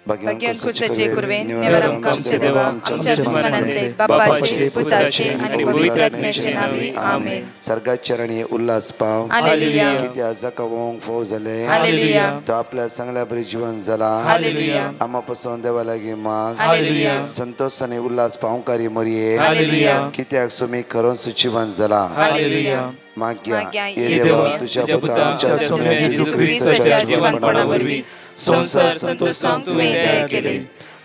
भगवान कुसाचे कुर्वे निवारम कामचे देवा आमच्या दुश्मनांतले बापाचे पुताचे आणि पवित्र आत्म्याचे नावे आमेन. सर्गात चरणी उल्हास पाव हालेलुया. किती जकावंक फोव जाले हालेलुया. तो आपल्या सांगल्या बरी जीवन जाला हालेलुया. आम्हापासून देवा लागी माग हालेलुया. संतोष आणि उल्हास पावकारी मरिये हालेलुया. कित्याक सुमी खरों सुचिवन जाला हालेलुया. माग्या येशू तुझ्या पुता आमच्या सोम्या येशू ख्रिस्ताच्या जीवनपणावरवी संसार संतोषांक तुवें दया केली.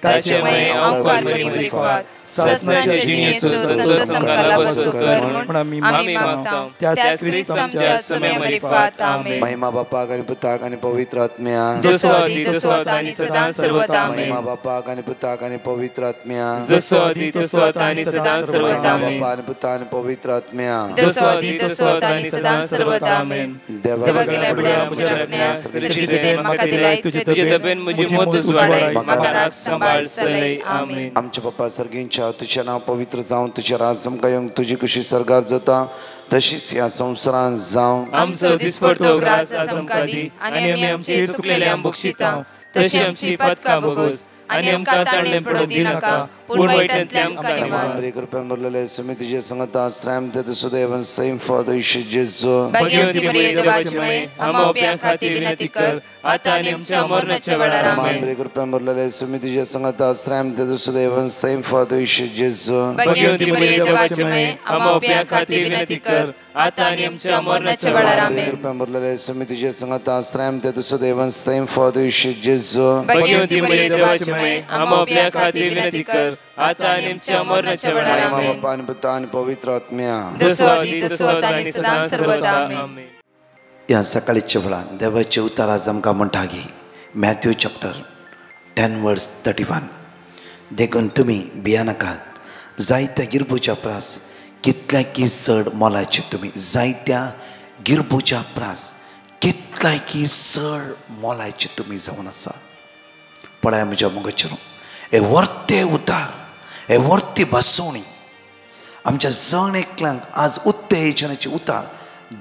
ताचे मये अवकार बरी बरी फात ससनाचे जिणेसो संतोष आमकां बसो कर म्हूण आमी मागता. त्याच ख्रिस्त आमच्या सोम्या बरी फात आमेन. महिमा बापाक आणि पुताक आणि पवित्र आत्म्या जसो आदी तसो आता आणि सदां सर्वदा आमेन. महिमा बापाक आणि पुताक आणि पवित्र आत्म्या जसो आदी तसो आता आणि सदां सर्वदा आमेन. बापा आणि पुता आणि पवित्र आत्म्या जसो आदी तसो आता आणि सदां सर्वदा आमेन. देवा गेल्या बड्या म्हज्या रत्न्या सृष्टीचे देव म्हाका दिलाय तुजे दबेन म्हजी मोदच वाडाय म्हाका राख सांबाळ सलय आमेन. आमचे बाप्पा सर्गींच्या तुझे नाव पवित्र जावन तुझे राज आमकां येवंक तुजी कशी सरकार जाता तशीच ह्या संवसारांत जावं. आमचो दिसपडतो ग्रास आमकां दी आनी आमी आमचे सुकलेल्या बक्षिता तशी आमची पदकां भोगोस आनी आमकां ताळणे पडो दिनाका पूण वायटांतल्यान आमकां निवार. बरे कृपेन भरलेले सुमी तुजे संगता श्राम ते सुदैवन सैम फादर इशू जेजू भाग्यवती मरिये देवाची माय आम्हा उप्या खातीर विनंती कर आता आनी आमच्या मरणाच्या वेळार आमेन. बरे कृपेन भरलेले सुमी तुजे संगता श्राम ते सुदैवन सैम फादर इशू जेजू भाग्यवती मरिये देवाची माय आम्हा उप्या खातीर विनंती कर आता आनी आमच्या मरणाच्या वेळार आमेन. कृपेन भरलेले सुमी तुजे संगता श्राम ते सुदैवन सैम फादर इशू जेजू भाग्यवती मरिये देवाची माय आम्हा उप्या खातीर विनंती कर आता आनी आमच्या मरणाच्या वेळार आमेन. बापा आणि पुता आणि पवित्र आत्म्या जसो आदी तसो आता आणि सदां सर्वदा आमेन. ह्या सकाळीच्या वेळार देवाचे उतार आज आमकां म्हणटा की मॅथ्यू चॅप्टर 10:31 देखून तुमी भिया नाकात जायत्या गिरबूच्या प्रास कितल्या की चड मोलाचे तुमी जायत्या गिरबूच्या प्रास कितल्या की चड मोलाचे तुमी जावन आसा. पळय म्हज्या मुखाचेर हे वर्ते उतार हे वर्ती भासवणी आमच्या जण एकल्यांक आज उत्तेजनाचे उतार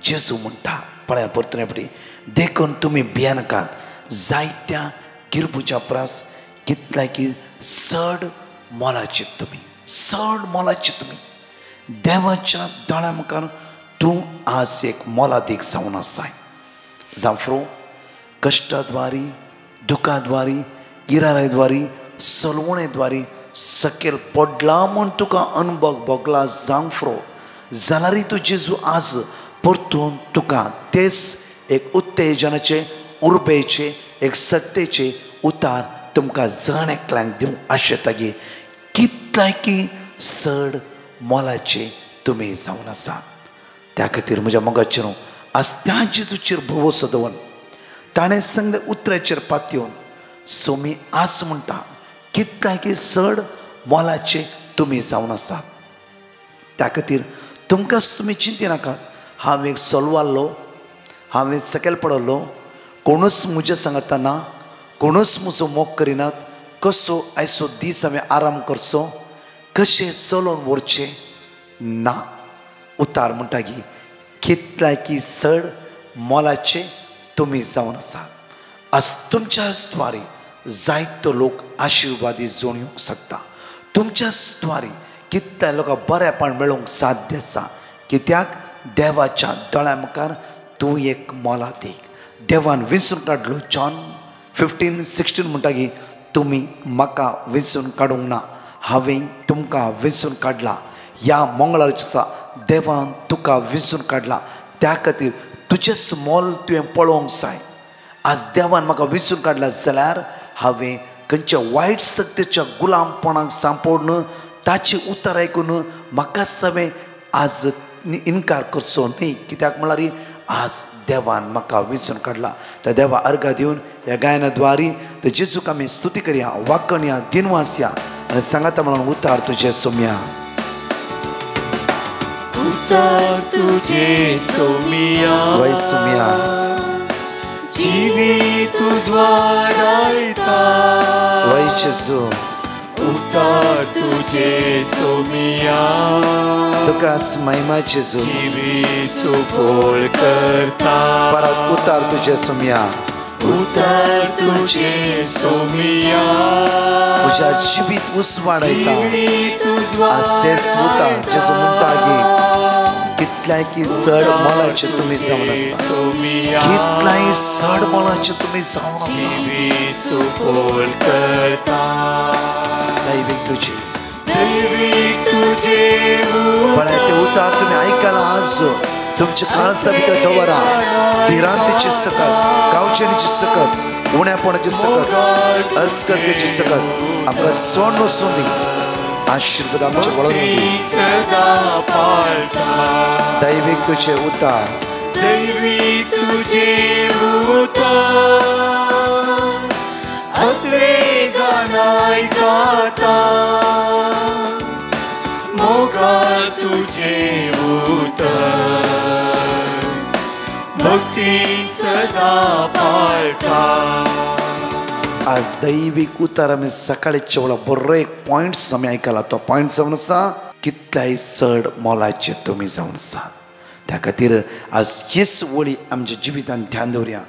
जेजू म्हणटा. पळय परतून एपडी देखून तुमी भिया नाकात जायत्या गिरबूच्या प्रास कितल्या की चड मोलाचे तुमी चड मोलाचे तुमी देवाच्या दोळ्या मुखार तूं आज एक मोलादीक जावन आसाय. जावफ्रो कश्टाद्वारी दुखाद्वारी इराराद्वारी सलवणेद्वारी सकयल पडला म्हूण तुका अनुभव भोगला जावफ्रो जाल्यारय तूं जेजू आज परतून तुका तेच एक उत्तेजनाचे उर्बेचे एक सत्तेचे उतार तुमकां जण एकल्यांक दिवंक आशेता की कितल्या की चड मोलाचे तुमी जावन आसा. त्या खातीर म्हज्या मोगाचेर आज त्या जेजूचेर भरोसो दवरून ताणें सांगले उतराचेर पातयेवन सोमी आस म्हणटा कितल्या की चड मोलाचे तुमी जावन आसात. त्या खातीर तुमकां तुमी चिंती नाकात हांव एक सोलवाल्लो हांवें सकयल पडलो कोणूच म्हज्या सांगता ना कोणूच म्हजो मोग करिनात कसो आयचो दीस हांवें आराम करचो कशें चलोवन व्हरचें ना. उतार म्हणटा की कितल्या की चड मोलाचे तुमी जावन आसात. आज तुमच्या द्वारे जायतो लोक आशिर्वादी जोडूंक शकता. तुमच्या द्वारे कितल्या लोकांक बरेपण मेळोवंक साध्य आसा कित्याक देवाच्या दोळ्या मुखार तूं एक मोलादीक देवान विंचून काडलो. जॉन 15:16 म्हणटा की तुमी म्हाका विंचून काडूंक ना हांवें तुमकां विंचून काडला. ह्या मंगळारच्या देवान तुका विंचून काडला त्या खातीर तुजेच मोल तुवें पळोवंक जाय. आज देवान म्हाका विंचून काडला जाल्यार हांवें खंयच्या वायट सक्तीच्या गुलामपणाक सांपडून ताची उतर आयकून म्हाकाच हांवें आज इन्कार करचो न्ही कित्याक म्हळ्यार आज देवान म्हाका विंचून काडला. त्या देवा अर्घा दिवन ह्या गायनाद्वारी ते जेजूक आमी स्तुती करया वाकणया दिनवास या आनी सांगाता म्हणून उतार तुजे सोम्या उतार तुजे सोम्या वय सोम्या जिवीत उजवाडायता वय जेजू उतार तुजे सोम्या तुका महिमा जेजू जिवीत सुफोळ करता. परत उतार तुजे सोम्या उतर तुझे सोमिया तुझ्या जिबीत ऊस वाढयता आज तेच उता जेजू म्हणटा की कितल्याय की चड मोलाचे तुम्ही जावन आसा कितल्याय चड मोलाचे तुम्ही जावन आसा दैवीक तुझे पण ते उतार तुम्ही ऐकायला आज तुमच्या काळजा भितर दवरा भिरांतीची सकत गावचेनीची सकत उण्यापणाची सकत अस्कतेची सकत आमकां सोड नसून दी आशीर्वाद आमच्या वळून दी दैवीक तुझे उतार दैवीक तुझे उतार उद्वेगान ऐकाता मोगा तुझे उतर भक्ती सदा पाळटा आज दैवीक उतार आमी सकाळीच्या वेळा बरो एक पॉइंट्स आमी आयकला तो पॉइंट जावन आसा कितल्याय चड मोलाचे तुमी जावन आसा त्या खातीर आज हीच वळी आमच्या जिवितांत ध्यान दवरया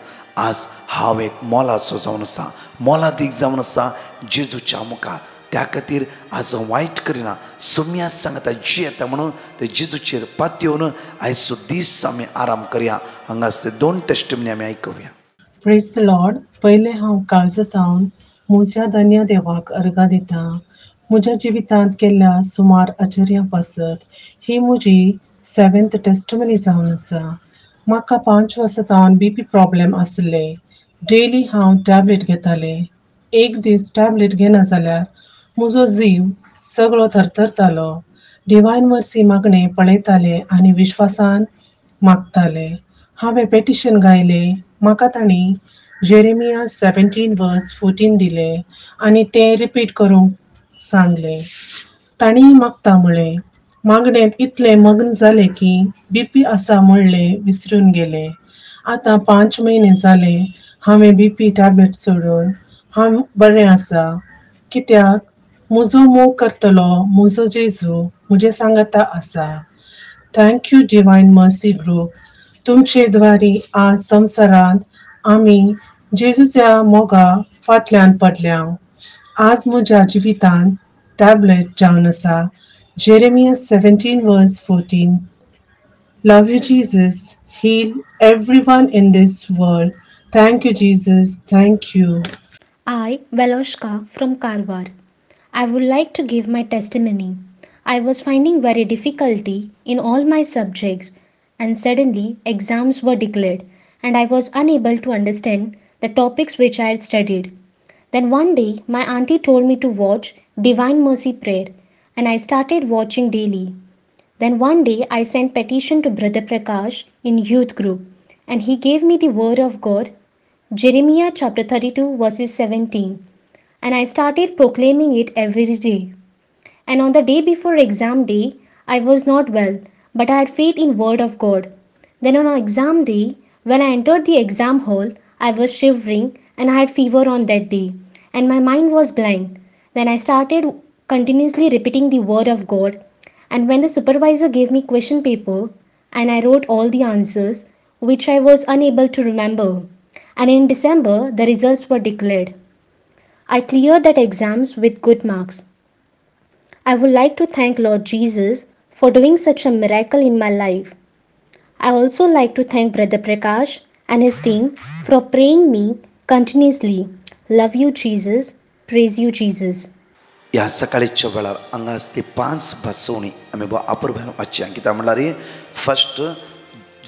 आज हांव एक मोलाचो जावन आसा मोलादीक जावन आसा जेजूच्या मुखार त्या खातीर आज वायट करिना सोम्या सांगता जी येता म्हणून ते जेजूचेर पात येवन आयचो दीस आमी आराम करया हांगास ते 2 टेस्टिमनी आमी आयकुया. Praise the Lord. पहिले हांव काळजांतल्यान म्हज्या धन्य देवाक अर्घा दिता. म्हज्या जिवितांत केल्ल्या सुमार आश्चर्यां पासत ही म्हजी 7th टेस्टिमनी जावन आसा. म्हाका 5 वर्सां BP प्रॉब्लेम आसले. डेली हांव टॅबलेट घेताले. एक दीस टॅबलेट घेना जाल्यार म्हजो जीव सगळो थरथरतालो. डिवायन मर्सी मागणे पळयताले आनी विश्वासान मागताले. हांवें पेटिशन गायले. म्हाका तांणी जेरेमिया 17:14 दिले आनी तें रिपीट करूंक सांगले. तांणी मागता म्हळें. मागणेंत इतले मग्न जाले की BP आसा म्हणलें विसरून गेले. आतां 5 म्हयने जाले हांवें BP टॅबलेट सोडून. हांव बरें आसा कित्याक म्हजो मोग करतलो म्हजो जेजू म्हजे सांगाता आसा. Thank you divine mercy group. तुमचे द्वारी आज संवसारांत आमी जेजूच्या मोगा फाटल्यान पडल्या. आज म्हज्या जिवितांत टॅबलेट जावन आसा. Jeremiah 17:14. Love you, Jesus. Heal everyone in this world. Thank you, Jesus. Thank you. I, Veloshka from Karwar. I would like to give my testimony. I was finding very difficulty in all my subjects and suddenly exams were declared and I was unable to understand the topics which I had studied. Then one day my auntie told me to watch Divine Mercy Prayer and I started watching daily. Then one day I sent petition to Brother Prakash in youth group and he gave me the word of God, Jeremiah chapter 32 verses 17, and I started proclaiming it every day. And on the day before exam day, I was not well, but I had faith in word of God. Then on exam day, when I entered the exam hall, I was shivering and I had fever on that day and my mind was blank. Then I started continuously repeating the word of God, and when the supervisor gave me question paper and I wrote all the answers which I was unable to remember, and in December the results were declared. I cleared that exams with good marks. I would like to thank Lord Jesus for doing such a miracle in my life. I also like to thank Brother Prakash and his team for praying me continuously. Love you, Jesus. Praise you, Jesus. ह्या सकाळीच्या वेळार हांगा ती 5 भासवणी आमी अपुर्बान वाचया. कित्याक म्हणल्यार first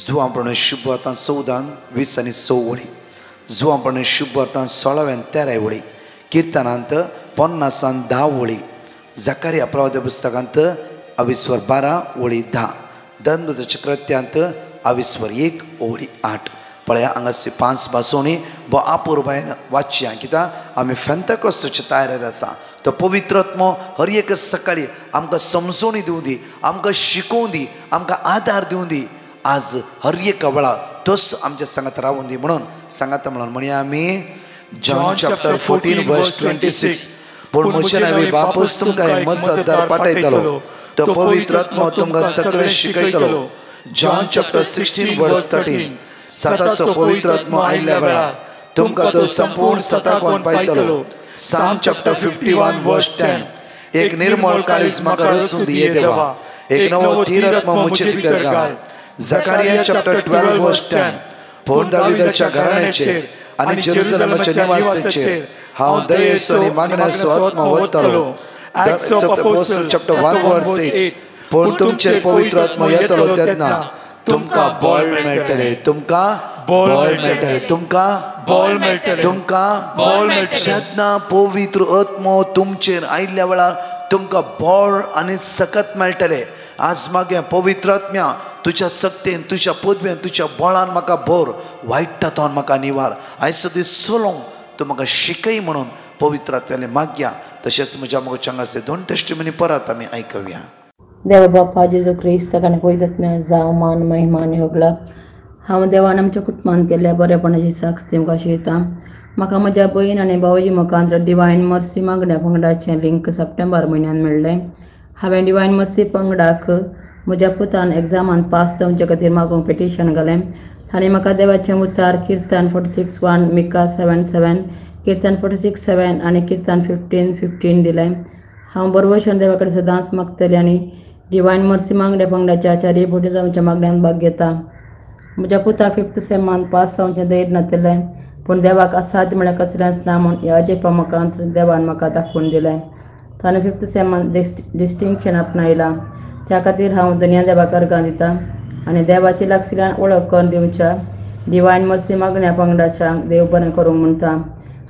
जुवांप्रमाणे शुभ अर्थान 14, 20 आनी 6 वळी, जुवांप्रमाणे शुभ अर्थान 16 आनी 13 वळी, किर्तनांत 50 आनी 10 वळी, जकारिया प्रवादी पुस्तकांत 22:12 वळी 10, धर्मदूताच्या कृत्यांत 22:1 वळी 8. पळया हांगा 5 भासवणी अपुर्बायेन वाचया. कित्याक आमी फेंतकोस्ताच्या तयारेर आसा. तो पवित्र आत्मो हर एक सकाळी आमकां समजोवणी दिवं दी, आमकां शिकोवं दी, आमकां आदार दिवं दी. आज हर एक वेळार तोच आमच्या सांगात रावून दी म्हणून सांगात म्हणून म्हणया आमी जॉन चॅप्टर 14 वर्स 26. पूण म्हजे नांवे बापूस तुमकां हे मजतदार पाठयतलो, तो पवित्र आत्मो तुमकां सगळें शिकयतलो. जॉन चॅप्टर 16 वर्स 13. सदांचो पवित्र आत्मो आयिल्ल्या वेळार तुमकां तो संपूर्ण सता कोण पायतलो. साम चॅप्टर 51 वर्स 10. एक निर्मळ काळीज म्हाका रसून दिये देवा, एक नवो तीरात्मा मुझे भितर घाल. झकारिया चॅप्टर 12 वर्स 10. पूर्ण दाविदाच्या घराण्याचेर आनी जेरुसलेमाच्या निवासाचेर हांव दयेचो आनी मागण्याचो आत्मा वतलो. Acts of Apostles chapter 1 verse 8. पूण तुमचेर पवित्र आत्मा येतलो तेन्ना तुमकां बळ मेळटलें. तुमकां बळ मेळटलें. तुमकां बळ मेळटलें. तुमकां बळ मेळटलें. जेन्ना पवित्र आत्मा तुमचेर आयिल्ल्या वेळार तुमकां बळ आनी सकत मेळटलें. आज मागे पवित्र आत्म्या तुज्या सक्तीन, तुज्या पदवेन, तुज्या बळान म्हाका भर, वायट तातून म्हाका निवार. आयचो दीस चलोवंक तूं म्हाका शिकय म्हणून पवित्र आत्म्याले मागया. तशेंच म्हज्या मोगाच्या हांगासर 2 टेस्टिमनी परत आमी आयकवया. देवा बापा जेजू क्रिस्त ताका पवित्रात्म्या जाव मान महिमा आनी होगला. हांव देवान आमच्या कुटुंबान केल्ल्या बरेपणाची साक्ष तुमकां शियता. म्हाका म्हज्या भयण आनी भावजी मुखांतर डिवायन मर्सी मागण्या पंगडाचें लिंक सप्टेंबर म्हयन्यान मेळ्ळें. हांवें डिवायन मर्सी पंगडाक म्हज्या पुतान एग्जामान पास जावचे खातीर मागूंक पिटिशन घालें. ताणें म्हाका देवाचें उतार किर्तन 46:1, मिका 7:7, किर्तन 46:7 आनी किर्तन 15:15 दिलें. हांव बरो भशेन देवा कडेन सदांच मागतलें आनी डिवायन मर्सी मागण्या पंगडाच्या आचार्य फुडें जावच्या मागण्यान भाग घेता. म्हज्या पुताक 5th सेमान पास जावचें धैर्य नासलें, पूण देवाक असाध्य म्हळ्यार कसलेंच ना म्हूण ह्या अजेपा मुखांत देवान म्हाका दाखोवन दिलें. ताणें 5th सेमान डिस्टिंक्शन आपणायलां. त्या खातीर हांव दुनिया देवाक अर्गां दिता आनी देवाची लागशिल्ल्यान वळख करून दिवच्या डिवायन मर्सी मागण्या पंगडाच्यांक देव बरें करूंक म्हणटा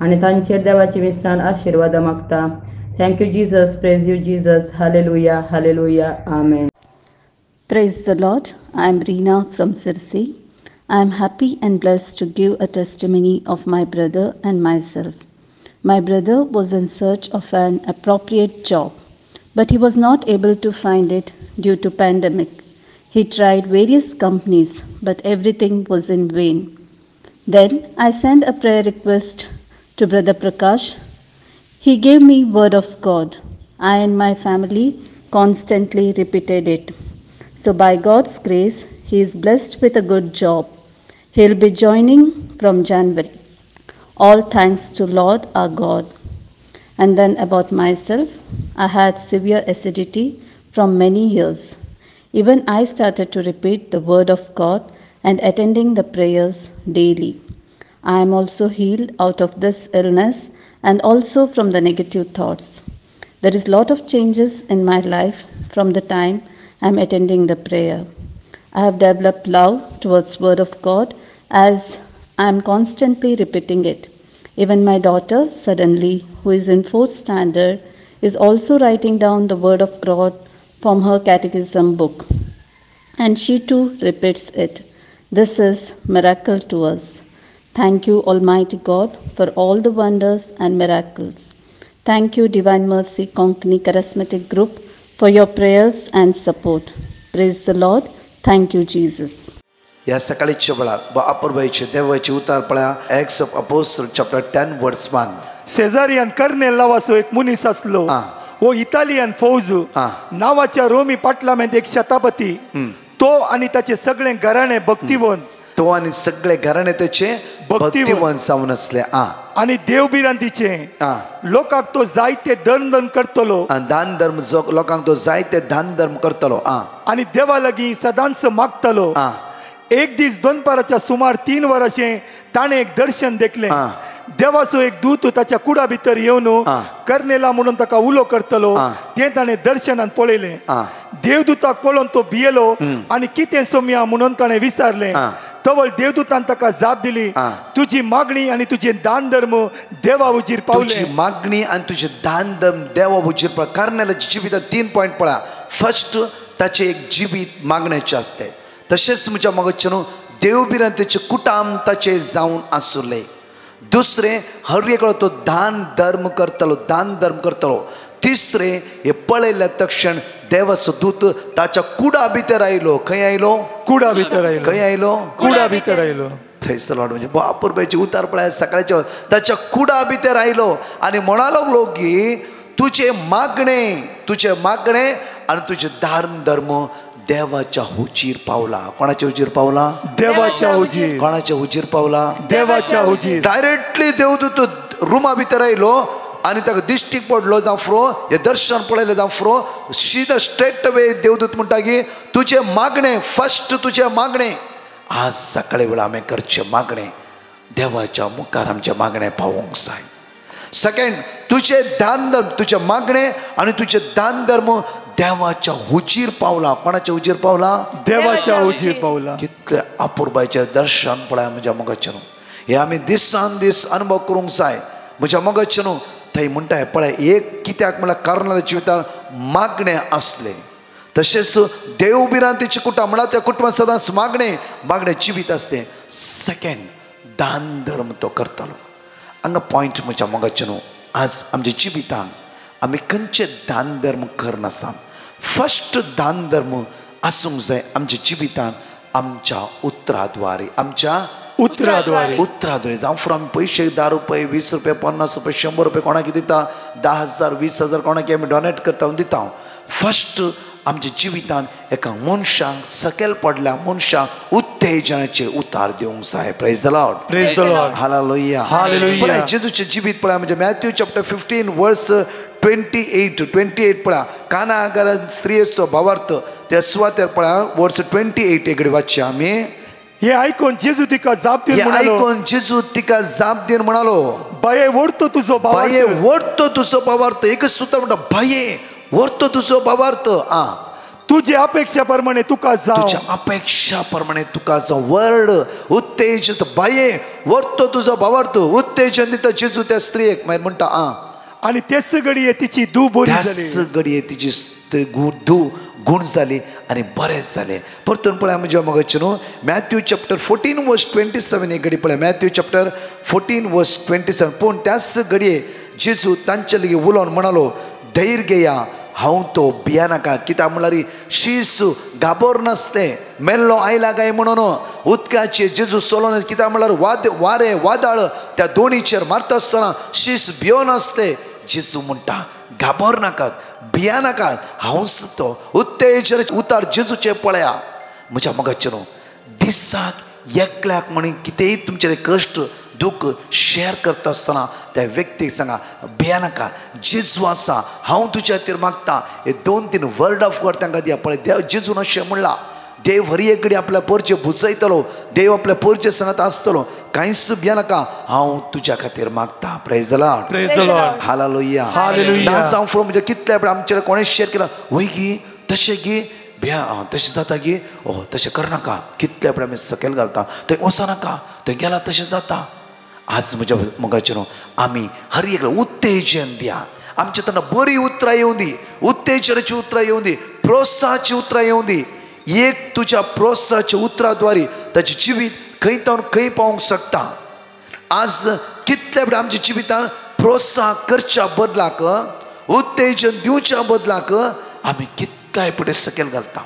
आनी तांचेर देवाची विस्रान आशिर्वाद मागता. Thank you, Jesus. Praise you, Jesus. Hallelujah. Hallelujah. Amen. Praise the Lord. I am Reena from Sirsi. I am happy and blessed to give a testimony of my brother and myself. My brother was in search of an appropriate job, but he was not able to find it due to pandemic. He tried various companies, but everything was in vain. Then I sent a prayer request to Brother Prakash. He gave me word of God. I and my family constantly repeated it. So by God's grace, he is blessed with a good job. He'll be joining from January. All thanks to Lord our God. And then about myself, I had severe acidity from many years. Even I started to repeat the word of God and attending the prayers daily. I am also healed out of this illness and also from the negative thoughts. There is a lot of changes in my life from the time I am attending the prayer. I have developed love towards word of God as I am constantly repeating it. Even my daughter suddenly, who is in 4th standard, is also writing down the word of God from her catechism book. And she too repeats it. This is miracle to us. Thank you, Almighty God, for all the wonders and miracles. Thank you, Divine Mercy Konkani Charismatic Group, for your prayers and support. Praise the Lord. Thank you, Jesus. या सकाळीच्या वेळार अपूर्वाचे देवाचे उतार पळया. Acts of Apostles chapter 10 verse 1. सेजारियन kernel नावाचो एक मनीस आसलो. हो इटालियन फौज नावाच्या रोमी पाटलामध्ये एक शतापती. तो आणि त्याचे सगळे घराणे भक्तिवंत. तो आणि सगळे घराणे त्याचे भक्तिवंत जावन असले. आणि देवबिरांतीचे लोकांक तो जायते दान करतलो. दान धर्म लोकांक तो जायते दान धर्म करतलो. आणि देवा लागीं सदांच मागतलो. एक दीस दनपाराच्या सुमार 3 वरांचे ताणे एक दर्शन देखले. देवाचो एक दूत ताच्या कुडा भितर येवन कर्नेला म्हणून ताका उलो करतलो. ते ताणे दर्शनान पळयले. देवदूताक पळोवन तो भियेलो आनी कितें सोम्या म्हणून ताणे विचारले. तवळ देवदूतान ताका जाप दिली, तुजी मागणी आणि तुझे दान धर्म देवा उजीर पावले. तुझी मागणी आणि तुझे दान धर्म देवा उजीर पावले. कर्नेलाच्या जिवितांत 3 पॉइंट पळा. फर्स्ट ताचे एक जिवीत मागण्याचे असते. तशेंच म्हज्या मगच्चनो देवबिरांतीचे कुटाम ताचे जावन आसले. दुसरे हर एक तो दान धर्म करतलो. दान धर्म करतलो. तिसरे हे पळयल्या तक्षण देवाचो दूत ताच्या कुडा भितर आयलो. खंय आयलो? कुडा भितर आयलो. खंय आयलो? कुडा भितर आयलो. Praise the Lord. म्हणजे अपूर्वाचे उतार पळय सकाळचे ताच्या कुडा भितर आयलो आणि म्हणा लागलो की तुझे मागणे आणि तुझे दान धर्म देवाच्या हुजीर पावला. कोणाच्या हुजीर पावला? देवाच्या हुजीर. कोणाच्या हुजीर पावला? देवाच्या हुजीर. डायरेक्टली देवदूत रुमा भितर आयलो आनी ताका दिश्टीक पडलो जावं फ्रो हे दर्शन पळयलें जावं फ्रो सीधा स्ट्रेट वे देवदूत म्हणटा की तुझे मागणे फर्स्ट तुझे मागणे आज सकाळी वेळा आमी करचे मागणे देवाच्या मुखार आमचे मागणे पावोंक जाय. सेकंड तुझे दान धर्म तुझे मागणे आणि तुझे दान धर्म देवाच्या हुजीर पावला. कोणाच्या हुजीर पावला? देवाच्या हुजीर पावला. कितले अपुर्बाचे दर्शन पळय म्हज्या मोगाचें हे आमी दिसान दीस अनुभव करूंक जाय. म्हज्या मोगाचें थंय म्हणटा पळय एक कित्याक म्हळ्यार कर्नाच्या जिवितांत मागणे असले तशेंच देवबिरांतीचे कुटुंब म्हळ्यार त्या कुटुंबात सदांच मागणे जिवीत असते. सेकंड दान धर्म तो करतालो. हांगा पॉयंट म्हज्या मोगाचें आज आमच्या जिवितांत आमी खंयचे दान धर्म करनासा. फर्स्ट दान धर्म आसूंक जाय आमच्या जिवितांत आमच्या उतराद्वारे उतराद्वारे जावं फॉर आमी पयशे 10 रुपये 20 रुपये 50 रुपये 100 रुपये कोणाक दिता 10,000 20,000 कोणाक आमी डोनेट करता दिता. फर्स्ट आमच्या जिवितांत एका मनशाक सकयल पडल्या मनशाक उत्तेजनाचे उतार दिवंक जाय. Praise the Lord. Praise the Lord. Hallelujah. पळय जेजूचे जिवीत पळय म्हणजे मॅथ्यू चॅप्टर 15 वर्स 28 पळय काना स्त्रियेचो भावार्थ त्या सुवातेर पळय वर्स 28 एकडे वाचचे आमी. हे ऐकून जेजू तिका जाप दिवन म्हणालो. ऐकून जेजू तिका जाप दिवन म्हणालो बाये ओडतो तुझो भावार्थ. बाये ओडतो तुझो भावार्थ. एकच सूत्र म्हणटा बाये ओडतो तुझो भावार्थ. तुझे अपेक्षा प्रमाणे तुका जाव. तुझ्या अपेक्षा प्रमाणे तुका जाव. वर्ड उत्तेजन बाये ओडतो तुझो भावार्थ उत्तेजन दिता जेजू त्या स्त्रियेक मागीर म्हणटा आणि तेच घडये तिची धू बरी जाली. त्याच घडये तिची धू गुण जाली आणि बरेच झाले. परतून पळय म्हज्या मोगाचें मॅथ्यू चॅप्टर 14 वर्स 27 एक घडी पळय मॅथ्यू चॅप्टर 14 वर्स 27. पूण त्याच घडये जेजू तांचे लेगी उलोवन म्हणालो धैर्य घेया हांव तो भिया नाकात. कित्याक म्हळ्यार शीस गाबोर नासले मेल्लो आयला काय म्हणून उदकाचे जेजू सोलोन कित्याक म्हळ्यार वारे वादळ त्या दोणीचेर मारता आसतना शीस भियो नासले. जेजू म्हणटा गाबोर नाकात भिया नाकात हांवच तो उत्तेजनाचे उतार जेजूचे पळया. म्हज्या मोगाचें दिसाक एकल्याक म्हणून कितेंय तुमचे कश्ट दुख शेअर करता आसतना त्या व्यक्तीक सांगा भिया नाका जेजू आसा हांव तुज्या खातीर मागता. हे 2-3 वर्ड ऑफ गॉड तांकां दिया. पळय देव जेजून अशें म्हणला देव हर एक घडी आपल्या परचे बुजयतलो देव आपल्या परचे सांगत आसतलो कांयच भिया नाका हांव तुज्या खातीर मागता. Praise the Lord. Praise the Lord. Hallelujah. Hallelujah. ना जावं फ्रो म्हणजे कितले आमचे कोणें शेअर केला वय गी तशें गी भिया तशें जाता गी तशें करनाका कितले आमी सकयल घालता थंय वचनाका थंय गेला तशें जाता. आज म्हज्या मोगाचें आमी हर एक उत्तेजन दिया. आमच्या तोंडां बरी उतरां येवं दी उत्तेजनाची उतरां येवं दी प्रोत्साहाची उतरां येवं दी. एक तुज्या प्रोत्साहाच्या उतराद्वारे ताचें जिवीत खंय तावन खंय पावूंक शकता. आज कितले आमच्या जिवितांत प्रोत्साहन करच्या बदलाक उत्तेजन दिवच्या बदलाक आमी कितलाय फुडें सकयल घालता.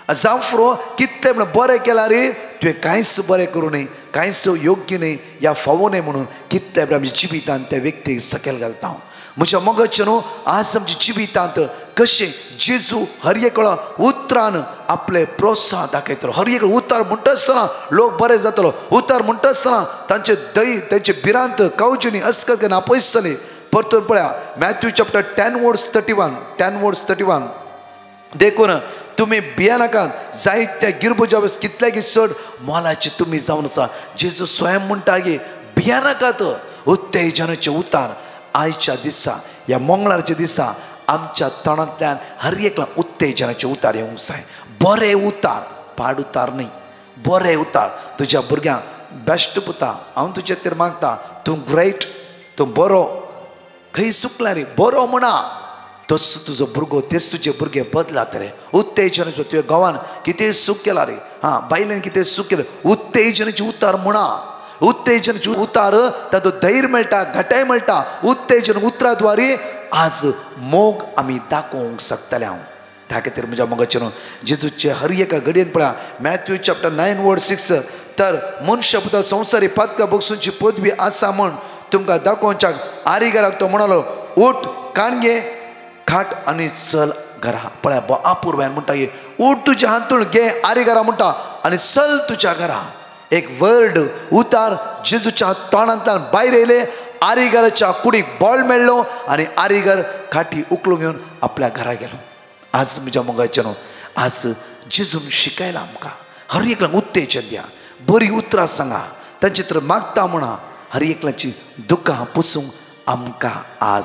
जावं फुरो कितले बरें केला रे तुवें कांयच बरें करूं न्हय कांयच योग्य न्हय या फावो न्हय म्हणून कितले आमच्या जिवितांत त्या व्यक्तीक सकयल घालता. म्हज्या मोगाचें आज आमच्या जिवितांत कशें जेजू हर एक वेळा उतरान आपले प्रोत्साहन दाखयतलो. हर एक उतार म्हणटा आसतना लोक बरे जातलो. उतार म्हणटा आसतना तांचे भिरांत कावजिनी अस्कत नापयस जाली. परतून पळया मॅथ्यू चॅप्टर 10 वर्स 31 देखून तुम्ही भिया नाकात जायत्या गिरबुजावेस कितल्यागी चड मोलाचे तुमी जावन आसा. जेजू स्वयं म्हणटा की भिया नाकात. उत्तेजनाचे उतार आयच्या दिसा या मंगळारच्या दिसा आमच्या तोंडांतल्यान हर एकला उत्तेजनाचे उतार येवंक जाय. बरे उतार पाड उतार न्हय बरे उतार. तुज्या भुरग्यांक बेस्ट पुता हांव तुजे खातीर मागता तूं ग्रेट तूं बरो खंय चुकला रे बरो म्हणा तोच तुजो भुरगो तेच तुजे भुरगे बदलात रे. उत्तेजनाचो तुवें गांवान कितें सूख केला रे बायलेन कितें सूख केलें उत्तेजनाचे उतार म्हणा. उत्तेजनाचे उतार तातूं धैर्य मेळटा घटाय मेळटा. उत्तेजन उतराद्वारे आज मोग आमी दाखोवंक शकतले. हांव त्या खातीर म्हज्या मोगाचें जेजूचे हर एका घडयेन पळया मॅथ्यू चॅप्टर 9 वर्स 6 तर मनशा पुता संवसारी पातका बगसूंची पदवी आसा म्हण तुमकां दाखोवच्याक आरिगाराक तो म्हणालो उठ काणगे खाट आनी चल घरा पळय अपूर्व्यान म्हणटा उठ तुझ्या हातून घे आरी घरा म्हणटा आनी चल तुझ्या घरा. एक वर्ड उतार जेजूच्या तोंडांतल्यान भायर येयले. आरीगराच्या कुडीक बॉल मेळ्ळो आनी आरीगर खाटी उखलून घेवन आपल्या घरा गेलो. आज म्हज्या मोगाचे न्हू, आज जेजून शिकयला आमकां हर एकल्याक उत्तेजन दिया, बरी उतरां सांगा, तांचे तर मागता म्हणा हर एकल्याची दुखां पुसूंक आमकां आज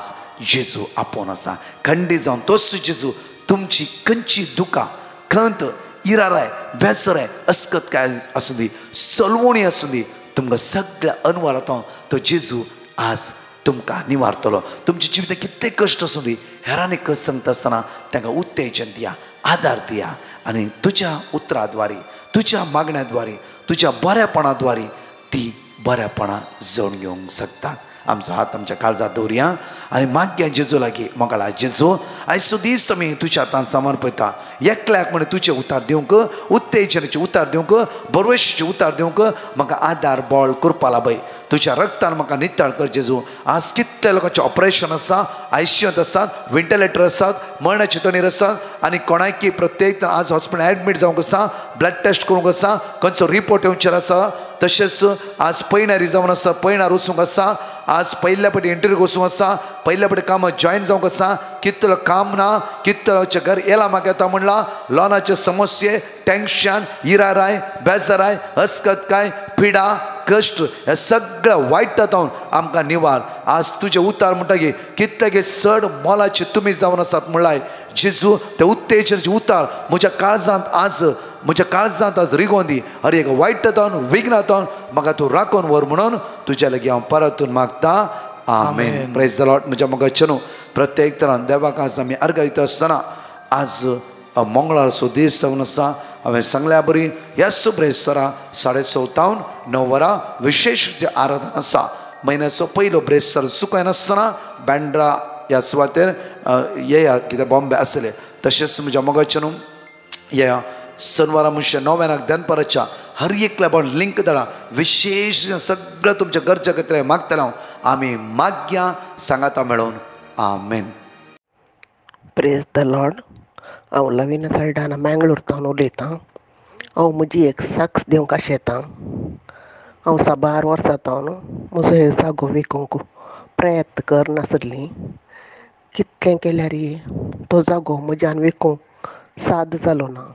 जेजू आपोवन आसा. खंडी जावन तोच जेजू तुमची खंयची दुखां, खंत, इराराय, बेसराय, अस्कतकाय आसूं दी, सलवणी आसूं दी, तुमकां सगळ्या अनवरांत तो जेजू आज तुमकां निवारतलो. तुमच्या जिवितांत कितले कश्ट आसूं दी, हेरांनी कश्ट सांगता आसतना तांकां उत्तेजन दिया, आदार दिया आनी तुज्या उतराद्वारे, तुज्या मागण्याद्वारे, तुज्या बऱ्यापणाद्वारे ती बऱ्यापणां जळून घेवंक शकता. आमचो हात आमच्या काळजात दवरया आनी मागया जेजू लागीं. मोगाळा जेजू, आयचो दीस आमी तुज्या हातांत समर्पयता. एकल्याक म्हण तुजे उतार दिवंक, उत्तेजनाचे उतार दिवंक, बरवेशाचे उतार दिवंक म्हाका आदार बळ करपा लाभय. तुज्या रक्तान म्हाका नितळ कर जेजू. आज कितले लोकांचे ऑपरेशन आसा, आयसीयूंत आसात, व्हेंटिलेटर आसात, मरणाचे तणीर आसात आनी कोणाकी प्रत्येक आज हॉस्पिटल एडमीट जावंक आसा, ब्लड टेस्ट करूंक आसा, खंयचो रिपोर्ट येवचेर आसा. तशेंच आज पयणारी जावन आसा, पयणार वचूंक आसा, आज पयल्या फावटी इंटरव्यू वचूंक आसा, पयल्या फावटी कामां जॉयन जावंक आसा. कितलो काम ना, कितलोचे घर येला म्हाका येता म्हणला. लॉनाचे समस्ये, टेन्शन, इराराय, बेजाराय, अस्कतकाय, पिडा, कश्ट हे सगळं वायट जावन आमकां निवार. आज तुजे उतार म्हणटकीर कितले चड मोलाचे तुमी जावन आसात म्हणलाय जेजू. ते उत्तेजनाचे उतार म्हज्या काळजांत आज रिगोवन दी. हर एक वायट जावन विघ्न जावन म्हाका तूं राखून व्हर म्हणून तुज्या लागीं हांव परतून मागता. आमेन. Praise the lord. म्हज्या मोगाचे न्हू, प्रत्येक तरान देवाक आज आमी अर्घ दिता आसतना आज मंगळारचो दीस जावन आसा. हांवें सांगल्या बरी येसू ब्रेस्तरा 6:30 9 वरां विशेष जे आराधना आसा. म्हयन्याचो पयलो ब्रेस्तर चुकय नासतना बँड्रा ह्या सुवातेर येया, कित्याक बॉम्बे आसले. तशेंच म्हज्या मोगाचे न्हू येया शनिवारा म्हणचे 9 दनपाराच्या हर एकल्या बॉल लिंक धाडा. विशेष सगळं तुमच्या गरजे खातीर मागतलो आमी माग्या सांगाता मेळोन. आमेन. Praise the lord. हांव लविना सायडान मँगलोरतावन उलयतां. हांव म्हजी एक साक्स दिवंक आशेतां. हांव 12 वर्सां जावन म्हजो हे जागो विकूंक प्रयत्न करनासली. कितलें केल्यार तो जागो म्हज्यान विकूंक साद जालो ना.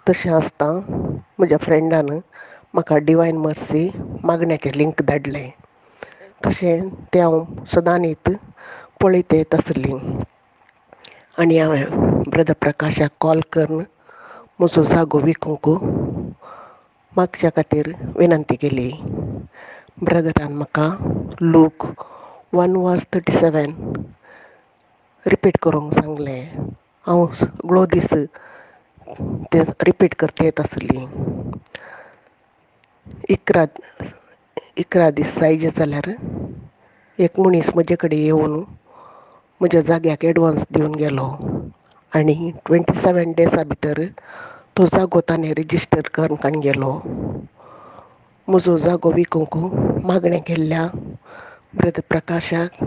तशें आसता म्हज्या फ्रेंडान म्हाका डिवायन मर्सी मागण्याचें लिंक धाडलें. तशें तें हांव सदां न्हीत पळयत येत आसली आनी हांवें ब्रदर प्रकाशाक कॉल करून म्हजो जागो विकूंक मागच्या खातीर विनंती केली. ब्रदरान म्हाका लूक 1:37 रिपीट करूंक सांगलें. हांव सगळो दीस तें रिपीट करता येत आसली. 11 दीस जायचे जाल्यार एक मनीस म्हजे कडेन येवन म्हज्या जाग्याक एडवान्स दिवन गेलो आनी 27 डेजा भितर तो जागो ताणें रिजिस्टर करून गेलो. म्हजो जागो विकूंक मागणें केल्ल्या ब्रदर प्रकाशाक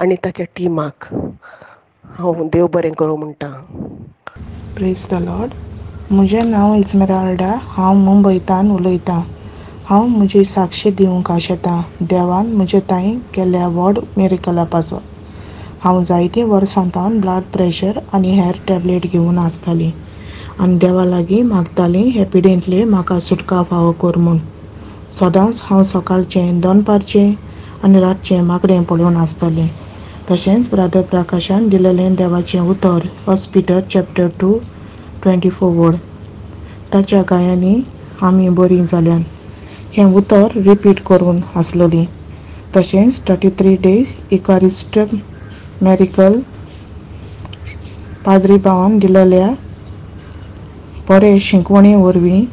आनी ताच्या टिमाक हांव देव बरें करूं म्हणटा. Praise the Lord. म्हजें नांव इस्मेराल्डा. हांव मुंबयतान उलयतां. हांव म्हजी साक्षी दिवंक आशेतां देवान म्हजे ताईं केल्ल्या व्हड मिरेकला पासो. हांव जायतीं वर्सां सावन ब्लड प्रेशर आनी हेर टॅबलेट घेवन आसतालीं आनी देवा लागीं मागतालीं हॅपिडेंटली म्हाका सुटका फावो कर म्हूण. सदांच हांव सकाळचें, दनपारचें आनी रातचें मागणें पळोवन आसतालें. तशेंच ब्रदर प्रकाशान दिलेलें देवाचें उतर 1 Peter chapter 2:24 वर्ड. ताच्या गायांनी आमी बरीं जाल्यान हें उतर रिपीट करून आसलोलीं. तशेंच 33 days इकारिस्ट मॅरिकल पाद्री भावान दिलेल्या बरे शिंकवणे वरवीं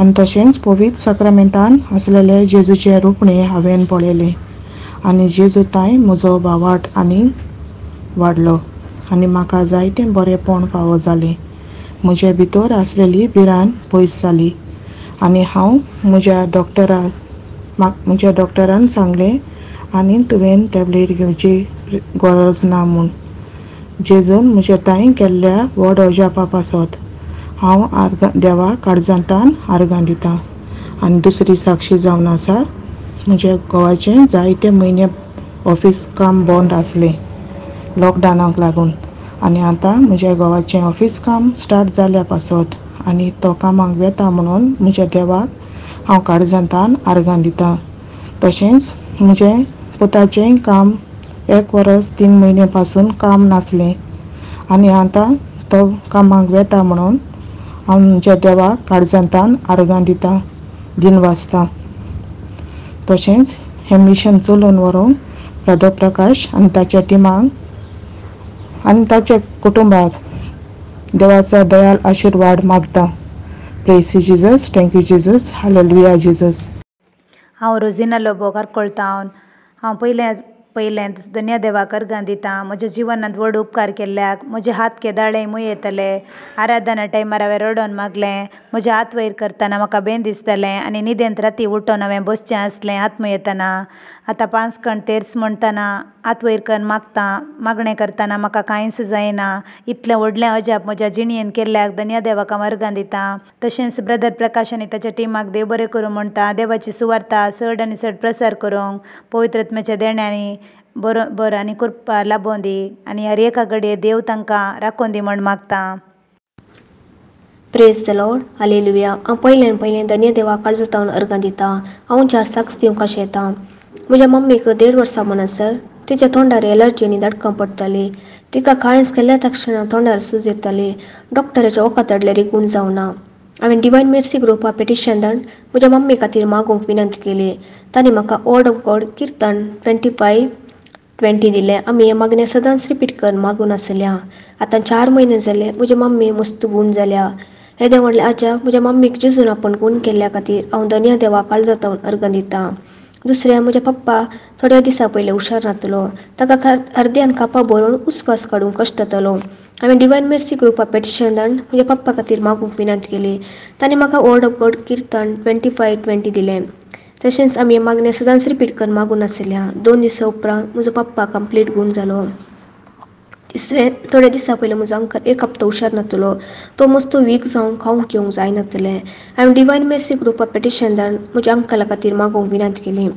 आनी तशेंच पवित्र सक्रामेंतान आसलेले जेजूचे रुपणे हांवें पळयलें आनी जेजू ताईं म्हजो भावार्थ आनी वाडलो आनी म्हाका जायतें बरेंपण फावो जालें. म्हजे भितर आसलेली भिरांत पयस जाली आनी हांव म्हज्या डॉक्टरान सांगलें आनी तुवें टॅबलेट घेवची गरज ना म्हूण. जेजून म्हजे ताईं केल्ल्या व्हड अजापा पासत हांव देवाक काळजांतान आर्गां दितां. आनी दुसरी साक्षी जावन आसा, म्हज्या घोवाचें जायते म्हयने ऑफिस काम बंद आसलें लॉकडावनाक लागून. आनी आतां म्हज्या घोवाचें ऑफिस काम स्टार्ट जाल्या पासत आनी तो कामाक वेता म्हणून म्हज्या देवाक हांव काळजांतान आर्गां दितां. तशेंच म्हजें पुताचें काम 1 वर्स 3 म्हयने पासून काम नासलें आनी आतां तो कामाक वेता म्हणून हांव म्हज्या देवाक काळजांतान आर्गां दितां, दिन वाचतां. तशेंच हें मिशन चलोवन व्हरूंक ब्रदर प्रकाश आनी ताच्या टिमाक आनी ताच्या कुटुंबाक देवाचो दयाल आशिर्वाद मागता. Praise you Jesus, thank you Jesus, hallelujah Jesus. हांव रोजिना लोबोकार कोळतावन हांव पयलें धन्य देवाक अर्गां दितां. म्हज्या जिवनांत व्हड उपकार केल्ल्याक. म्हजे हात केदाळे मूय येतले. आराधना टायमार हांवें रडोन मागलें. म्हजे हात वयर करतना म्हाका बेन दिसतालें आनी न्हिदेंत राती उठोन हांवें बसचें आसलें हात मूय येतना. आतां 5 कण तेर्स म्हणटना हात वयर करून मागतां. मागणें करतना म्हाका कांयच जायना. इतलें व्हडलें अजाप म्हज्या जिणयेन केल्ल्याक धन्य देवाक हांव अर्गां दितां. तशेंच ब्रदर प्रकाश आनी ताच्या टिमाक देव बरें करूं म्हणटा. देवाची सुवार्ता चड आनी चड प्रसार करूंक पवित्र आत्म्याच्या देण्यानी बर आनी कृपा लाबों दी आनी हर एका घडये देव तांकां राखोवन दी म्हण मागतां. Praise the Lord, hallelujah. हांव पयलें धन्य देवाक काळजांतान अर्गां दितां. हांव 4 साक्स दिवंक अशें येता. म्हज्या मम्मीक 1.5 वर्सां म्हणसर तिच्या तोंडार एलर्जी आनी दडकां पडटाली. तिका काळींज केल्या तक्षणां तोंडार सूज येताली. डॉक्टराच्या वखद हाडल्यारय गूण जावना. हांवें डिवायन मेर्सी ग्रुपा पेटिशन धाडून म्हज्या मम्मी खातीर मागूंक विनंती केली. तांणी म्हाका वर्ड ऑफ गॉड किर्तन 25:20 दिलें. आमी हें मागणें सदांच रिपीट करून मागून आसल्या. आतां 4 म्हयने जाले म्हजी मम्मी मस्त गूण जाल्या. हे देव व्हडलें आजाप म्हज्या मम्मीक जेजून आपण गूण केल्ल्या खातीर हांव धन्य देवाक काळजांतान अर्गां दितां. दुसरें, म्हज्या पप्पा थोड्या दिसां पयलीं हुशार नासलो. ताका अर्द्यान कापां भरून उसवास काडूंक कश्ट जातालो. हांवें डिवायन मेर्सी ग्रुपा पेटिशन धाडून म्हज्या पप्पा खातीर मागूंक विनंती केली. तांणी म्हाका वर्ड ऑफ गॉड किर्तन 25:20 दिलें. तशेंच आमी हें मागणें सदांच रिपीट करून मागून आसल्या. 2 दिसां उपरांत म्हजो पप्पा कंप्लीट गूण जालो. तिसरें, थोड्या दिसां पयलीं म्हजो अंकल 1 हप्तो हुशार नासलो. तो मस्तो वीक जावन खावंक जेवंक जायनासलें. हांवें डिवायन मेर्सी ग्रुपा पेटिशन धाडून म्हज्या अंकला खातीर मागूंक विनंती केली.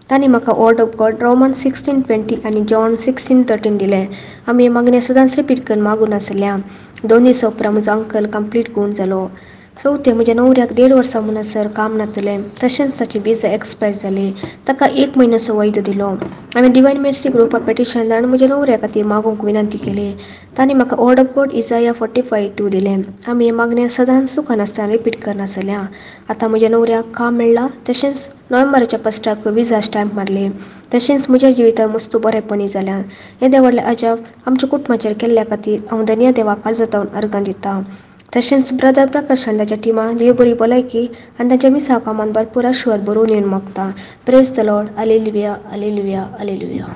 तांणी म्हाका वर्ड ऑफ गॉड रोमन 16:20 आनी जॉन 16:13 दिलें. आमी हें मागणें सदांच रिपीट करून मागून आसल्या. 2 दिसां उपरांत म्हजो अंकल कंप्लीट गूण जालो. चवथें, म्हज्या न्हवऱ्याक 1.5 वर्सां म्हणसर काम नासलें. तशेंच ताची विजा एक्सपायर जाली. ताका 1 म्हयनोचो वैद दिलो. हांवें डिवायन मेर्सी ग्रुपा पेटिशन धाडून म्हज्या न्हवऱ्या खातीर मागूंक विनंती केली. तांणी म्हाका वर्ड ऑफ गॉड इसाया 45:2 दिलें. आमी हें मागणें सदांच सुखान आसतना रिपीट करून आसल्या. आतां म्हज्या न्हवऱ्याक काम मेळ्ळां. तशेंच नोव्हेंबराच्या फस्टाक विजा स्टॅम्प मारली. तशेंच म्हज्या जिवितांत मस्त बरेपणी जाल्यां. हें देव व्हडलें आजाप आमच्या कुटुंबाचेर केल्ल्या खातीर हांव धन्य देवाक काळजांतान अर्गां दितां. तशेंच ब्रदर प्रकाश आनी ताच्या टिमान देव बरी भलायकी आनी तांच्या मिसा कामान भरपूर आशिर्वाद बरोवन येवन मागता. Praise the Lord, hallelujah, hallelujah, hallelujah.